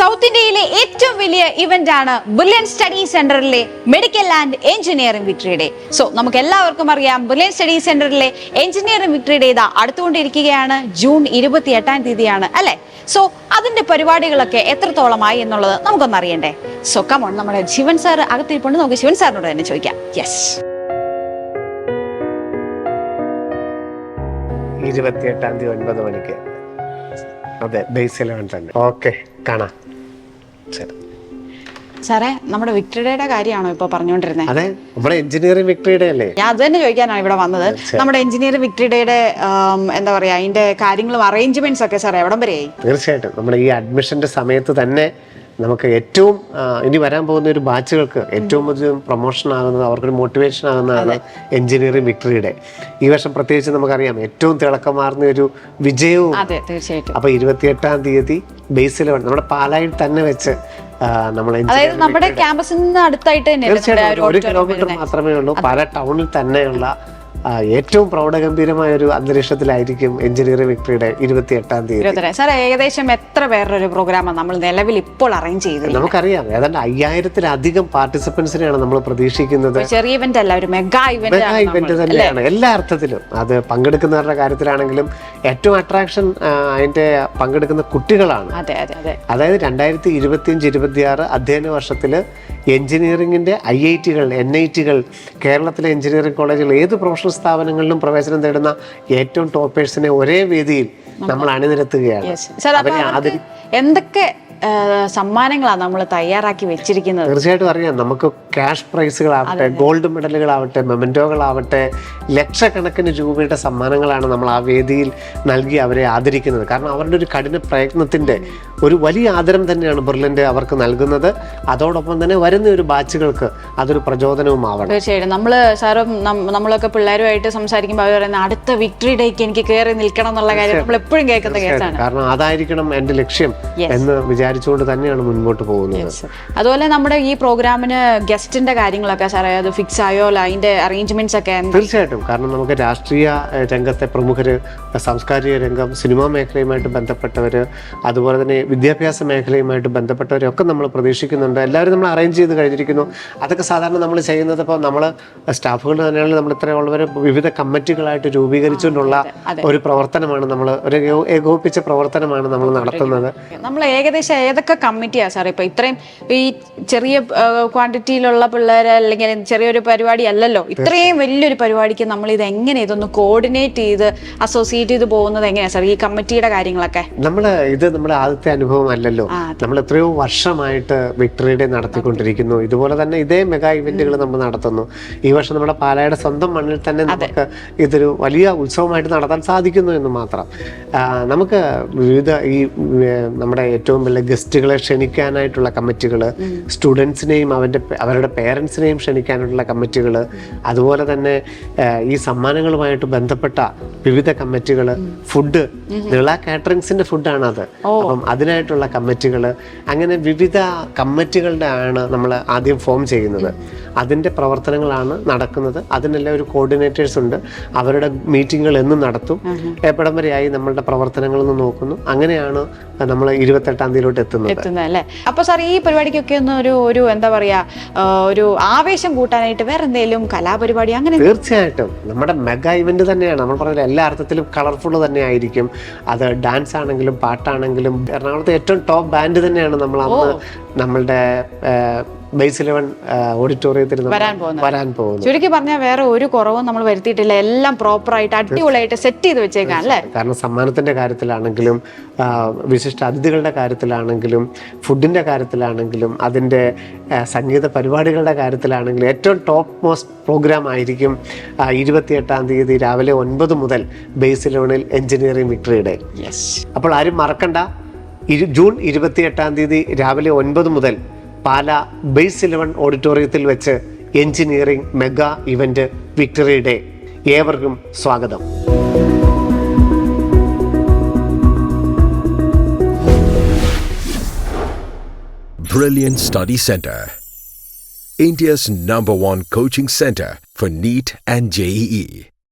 South ഇന്ത്യയിലെ ഏറ്റവും വലിയ ഇവന്റ് ആണ് ബുർലിയൻ സ്റ്റഡി സെന്ററിലെ medical and engineering victory day. So നമുക്ക് എല്ലാവർക്കും അറിയാം, ബുർലിയൻ സ്റ്റഡി സെന്ററിലെ എഞ്ചിനീയറിംഗ് വിക്ടറി ഡേ ഇതാ അടുത്തുകൊണ്ടിരിക്കുകയാണ്. ജൂൺ 28 അല്ലെ? സോ അതിന്റെ പരിപാടികളൊക്കെ എത്രത്തോളമായി എന്നുള്ളത് നമുക്കൊന്ന് അറിയണ്ടേ. സോ കമോൺ, നമ്മുടെ ശിവൻ സാർ അകത്തിരിപ്പുണ്ട്, നമുക്ക് ശിവൻ സാറിനോട് തന്നെ ചോദിക്കാം. യെസ്, 28 തീയതി 9 മണിക്ക്. അതെ, ബേസ് 11 തന്നെ. ഓക്കെ, കാണാം. ശരി സാറേ, നമ്മുടെ വിക്ടറി ഡേയുടെ കാര്യമാണോ ഇപ്പൊ പറഞ്ഞുകൊണ്ടിരുന്നത്? അതെ, നമ്മുടെ എഞ്ചിനീയറിംഗ് വിക്ടറി ഡേ അല്ലേ? ഞാൻ അത് തന്നെ ചോദിക്കാനാണ് ഇവിടെ വന്നത്. നമ്മുടെ എഞ്ചിനീയറിംഗ് വിക്ടറി ഡേയുടെ എന്താ പറയാ, അതിന്റെ കാര്യങ്ങളും അറേഞ്ച്മെന്റ്സ് ഒക്കെ സാറേ എവിടം വരെയായി? തീർച്ചയായിട്ടും നമ്മുടെ ഈ അഡ്മിഷന്റെ സമയത്ത് തന്നെ നമുക്ക് ഏറ്റവും ഇനി വരാൻ പോകുന്ന ഒരു ബാച്ചുകൾക്ക് ഏറ്റവും അധികം പ്രൊമോഷൻ ആകുന്നത്, അവർക്കൊരു മോട്ടിവേഷൻ ആകുന്നതാണ് എഞ്ചിനീയറിംഗ് വിക്ടറി ഡേ. ഈ വർഷം പ്രത്യേകിച്ച് നമുക്കറിയാം ഏറ്റവും തിളക്കമാർന്ന ഒരു വിജയവും. അപ്പൊ 28 തീയതി ബേസ് 11 നമ്മുടെ പാലായിൽ തന്നെ വെച്ച് നമ്മുടെ ക്യാമ്പസിന് അടുത്തായിട്ട് തന്നെ. തീർച്ചയായിട്ടും 1 കിലോമീറ്റർ മാത്രമേ ഉള്ളൂ. പാലാ ടൗണിൽ തന്നെയുള്ള ഏറ്റവും പ്രൗഢഗംഭീരമായ ഒരു അന്തരീക്ഷത്തിലായിരിക്കും എഞ്ചിനീയറിംഗ് വിക്ടറി ഡേ 28 തീയതി. സാർ, ഏകദേശം എത്ര പേരുടെ പ്രോഗ്രാമാണ് നമ്മൾ നിലവിൽ ഇപ്പോൾ അറേഞ്ച് ചെയ്തത്? നമുക്കറിയാം ഏതാണ്ട് 5000-ത്തിലധികം പാർട്ടിസിപ്പൻസിനെയാണ് നമ്മൾ പ്രതീക്ഷിക്കുന്നത്. ചെറിയ ഇവന്റ് അല്ല, ഒരു മെഗാ ഇവന്റ് തന്നെയാണ് എല്ലാ അർത്ഥത്തിലും. അത് പങ്കെടുക്കുന്നവരുടെ കാര്യത്തിലാണെങ്കിലും ഏറ്റവും അട്രാക്ഷൻ അതിന്റെ പങ്കെടുക്കുന്ന കുട്ടികളാണ്. അതായത് 2025-26 അധ്യയന വർഷത്തില് എഞ്ചിനീയറിംഗിന്റെ IIT-കൾ, NIT-കൾ, കേരളത്തിലെ എഞ്ചിനീയറിംഗ് കോളേജുകൾ, ഏത് പ്രൊഫഷണൽ സ്ഥാപനങ്ങളിലും പ്രവേശനം നേടുന്ന ഏറ്റവും ടോപ്പേഴ്സിനെ ഒരേ വേദിയിൽ നമ്മൾ അണിനിരത്തുകയാണ്. എന്തൊക്കെ സമ്മാനങ്ങളാണ് നമ്മൾ തയ്യാറാക്കി വെച്ചിരിക്കുന്നത്? തീർച്ചയായിട്ടും അറിയാം, നമുക്ക് ക്യാഷ് പ്രൈസുകളാവട്ടെ, ഗോൾഡ് മെഡലുകളാവട്ടെ, മെമന്റോകളാവട്ടെ, ലക്ഷക്കണക്കിന് രൂപയുടെ സമ്മാനങ്ങളാണ് നമ്മൾ ആ വേദിയിൽ നൽകി അവരെ ആദരിക്കുന്നത്. കാരണം അവരുടെ ഒരു കഠിന പ്രയത്നത്തിന്റെ ഒരു വലിയ ആദരം തന്നെയാണ് ബുർലിൻ്റെ അവർക്ക് നൽകുന്നത്. അതോടൊപ്പം തന്നെ വരുന്ന ഒരു ബാച്ചുകൾക്ക് അതൊരു പ്രചോദനവുമാവണം. തീർച്ചയായിട്ടും നമ്മളൊക്കെ പിള്ളേരുമായിട്ട് സംസാരിക്കുമ്പോൾ അവർ പറയുന്ന അടുത്ത വിക്ടറി ഡേക്ക് എനിക്ക് കയറി നിൽക്കണം എന്നുള്ള കാര്യം നമ്മൾ എപ്പോഴും കേൾക്കുന്ന കേസാണ്. കാരണം അതായിരിക്കണം എന്റെ ലക്ഷ്യം എന്ന് വിചാരിച്ചുകൊണ്ട് തന്നെയാണ് മുൻപോട്ട് പോകുന്നത്. അതുപോലെ നമ്മുടെ ഈ പ്രോഗ്രാമിന് ഗസ്റ്റിന്റെ കാര്യങ്ങളൊക്കെ സാറേ അത് ഫിക്സ് ആയോ? അതിന്റെ അറേഞ്ച്മെന്റ്സ് ഒക്കെ? തീർച്ചയായിട്ടും, കാരണം നമുക്ക് രാഷ്ട്രീയ രംഗത്തെ പ്രമുഖര്, സാംസ്കാരിക രംഗം, സിനിമാ മേഖലയുമായിട്ട് ബന്ധപ്പെട്ടവര്, അതുപോലെ തന്നെ വിദ്യാഭ്യാസ മേഖലയുമായിട്ട് ബന്ധപ്പെട്ടവരൊക്കെ നമ്മൾ പ്രതീക്ഷിക്കുന്നുണ്ട്. എല്ലാവരും നമ്മൾ അറേഞ്ച് ചെയ്ത് കഴിഞ്ഞിരിക്കുന്നു. അതൊക്കെ സാധാരണ നമ്മൾ ചെയ്യുന്നത് ഇപ്പോൾ നമ്മൾ സ്റ്റാഫുകൾ തന്നെയാണ് നമ്മൾ ഇത്രയുള്ളവരെ വിവിധ കമ്മിറ്റികളായിട്ട് രൂപീകരിച്ചുകൊണ്ടുള്ള ഒരു പ്രവർത്തനമാണ്, നമ്മൾ ഒരു ഏകോപിപ്പിച്ച പ്രവർത്തനമാണ് നമ്മൾ നടത്തുന്നത്. നമ്മൾ ഏകദേശം ഏതൊക്കെ കമ്മിറ്റിയാ സാർ ഇപ്പൊ ഇത്രയും ഈ ചെറിയ ക്വാണ്ടിറ്റിയിലുള്ള പിള്ളേരെ, അല്ലെങ്കിൽ ചെറിയൊരു പരിപാടി അല്ലല്ലോ, ഇത്രയും വലിയൊരു പരിപാടിക്ക് നമ്മൾ ഇത് എങ്ങനെ ഇതൊന്ന് കോർഡിനേറ്റ് ചെയ്ത് അസോസിയേറ്റ് ചെയ്ത് പോകുന്നത് എങ്ങനെയാ സാർ, ഈ കമ്മിറ്റിയുടെ കാര്യങ്ങളൊക്കെ? ഇത് നമ്മുടെ ആദ്യത്തെ അനുഭവം അല്ലല്ലോ. നമ്മൾ എത്രയോ വർഷമായിട്ട് വിക്ടറി ഡേ നടത്തിക്കൊണ്ടിരിക്കുന്നു. ഇതുപോലെ തന്നെ ഇതേ മെഗാ ഇവന്റുകൾ നമ്മൾ നടത്തുന്നു. ഈ വർഷം നമ്മുടെ പാലായുടെ സ്വന്തം മണ്ണിൽ തന്നെ നമുക്ക് ഇതൊരു വലിയ ഉത്സവമായിട്ട് നടത്താൻ സാധിക്കുന്നു എന്ന് മാത്രം. നമുക്ക് വിവിധ ഈ നമ്മുടെ ഏറ്റവും വലിയ ഗസ്റ്റുകളെ ക്ഷണിക്കാനായിട്ടുള്ള കമ്മിറ്റികൾ, സ്റ്റുഡൻസിനെയും അവരുടെ പേരൻസിനെയും ക്ഷണിക്കാനായിട്ടുള്ള കമ്മിറ്റികൾ, അതുപോലെ തന്നെ ഈ സമ്മാനങ്ങളുമായിട്ട് ബന്ധപ്പെട്ട വിവിധ കമ്മിറ്റികൾ, ഫുഡ്, നിള കാറ്ററിംഗ്സിന്റെ ഫുഡാണ് അത്. അപ്പം അതിനായിട്ടുള്ള കമ്മിറ്റികൾ, അങ്ങനെ വിവിധ കമ്മിറ്റികളുടെ ആണ് നമ്മൾ ആദ്യം ഫോം ചെയ്യുന്നത്. അതിൻ്റെ പ്രവർത്തനങ്ങളാണ് നടക്കുന്നത്. അതിനെല്ലാം ഒരു കോർഡിനേറ്റേഴ്സ് ഉണ്ട്. അവരുടെ മീറ്റിങ്ങുകൾ എന്നും നടത്തും. എവിടം വരെയായി നമ്മളുടെ പ്രവർത്തനങ്ങളൊന്ന് നോക്കുന്നു. അങ്ങനെയാണ് നമ്മൾ 28 തീയതിയിലോട്ട് എത്തുന്നത് അല്ലേ? അപ്പൊ സാർ, ഈ പരിപാടിക്കൊക്കെ ഒന്ന് ഒരു എന്താ പറയാ, ഒരു ആവേശം കൂട്ടാനായിട്ട് വേറെ എന്തെങ്കിലും കലാപരിപാടി അങ്ങനെ? തീർച്ചയായിട്ടും നമ്മുടെ മെഗാ ഇവന്റ് തന്നെയാണ്. നമ്മൾ പറഞ്ഞ എല്ലാ അർത്ഥത്തിലും കളർഫുൾ തന്നെ ആയിരിക്കും. അത് ഡാൻസ് ആണെങ്കിലും പാട്ടാണെങ്കിലും എറണാകുളത്തെ ഏറ്റവും ടോപ്പ് ബാൻഡ് തന്നെയാണ് നമ്മൾ അന്ന് നമ്മളുടെ ബേസ് 11 ഓഡിറ്റോറിയത്തിൽ വരാൻ പോകുന്നത്. ചുരുക്കി പറഞ്ഞാൽ വേറെ ഒരു കുറവും നമ്മൾ വരുത്തിയിട്ടില്ല. എല്ലാം പ്രോപ്പറായിട്ട് അടിപൊളിയായിട്ട് സെറ്റ് ചെയ്ത് വെച്ചേക്കാം അല്ലേ? കാരണം സമ്മാനത്തിന്റെ കാര്യത്തിലാണെങ്കിലും, വിശിഷ്ട അതിഥികളുടെ കാര്യത്തിലാണെങ്കിലും, ഫുഡിന്റെ കാര്യത്തിലാണെങ്കിലും, അതിന്റെ സംഗീത പരിപാടികളുടെ കാര്യത്തിലാണെങ്കിലും ഏറ്റവും ടോപ്പ് മോസ്റ്റ് പ്രോഗ്രാം ആയിരിക്കും 28 തീയതി രാവിലെ 9 മുതൽ ബേസ് 11 എഞ്ചിനീയറിംഗ് വിക്ടറി ഡേ. അപ്പോൾ ആരും മറക്കണ്ട, ജൂൺ 28 തീയതി രാവിലെ 9 മുതൽ പാലാ ബേസ് 11 ഓഡിറ്റോറിയത്തിൽ വെച്ച് engineering mega event victory day. ഏവർക്കും സ്വാഗതം. Brilliant Study Center, India's #1 coaching center for NEET and JEE.